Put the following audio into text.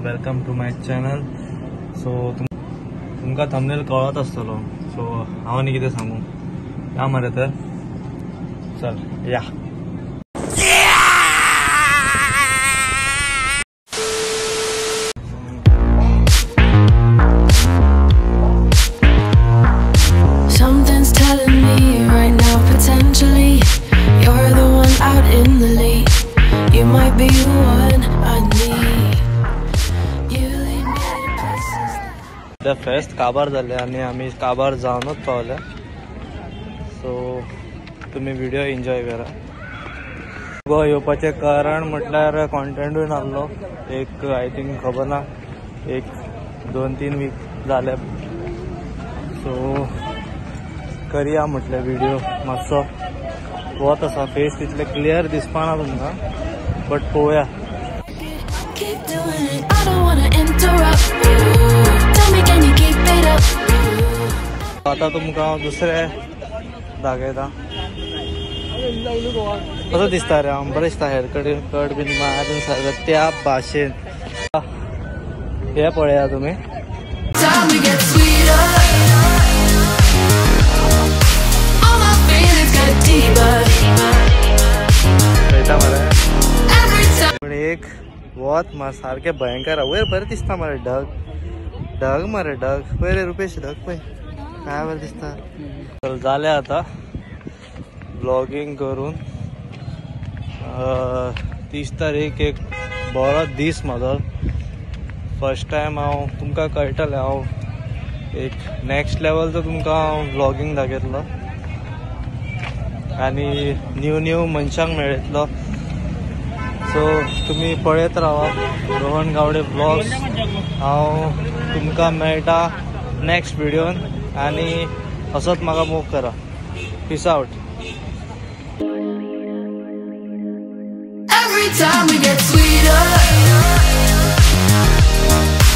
Welcome to my channel. So तुमका thumbnail कळत आसतलो। सो हांव न्ही कितें सांगू या मरे तर चल या। Something's telling me right now, potentially you're the one out in the lead. You might be the one I need. You lead me to places. The fest काबार जाले आणि आम्ही काबार जाऊनच पावले। सो तुम्ही व्हिडिओ एन्जॉय करा। गोवा येवपाचे कारण म्हटल्यार कॉन्टेंटूय नासलो। एक आय थिंक खबर ना एक 2-3 वीक जाले। सो करूया म्हटले व्हिडिओ मातसो वत आसा। फेस तितले क्लियर दिसपाना तुमकां बट पळोवया। Keep doing it. I don't wanna interrupt. Tell me, can you keep it up? आता तुमकां हांव दुसरे दाखयता। कसो दिसता रे हांव? बरें दिसता हेअर कट बीन मारून सारकें त्या भाशेन। हे पळया तुमी। Time to get sweeter. All my feelings get deeper. पळयता मरे Every time. पण एक वत मार सारखे भयंकर वयर बरें दिसता मरे। ढग ढग मरे ढग पळय रे रुपेश ढग पळय काय बरें दिसता। चल जालें आता ब्लॉगिंग करून। 30 तारीख एक बरो दीस म्हाजो। फर्स्ट टायम हांव तुमकां कळटलें हांव एक नेक्स्ट लेवलचो तुमकां हांव ब्लॉगिंग दाखयतलो आनी न्यू मनशांक मेळयतलो। सो तुम्ही पळयत रावा रोहन गावडे ब्लॉग्स। हांव तुमकां मेळटा नेक्स्ट व्हिडिओन आनी असोच म्हाका मोग करा। Peace out. Every time we get sweeter.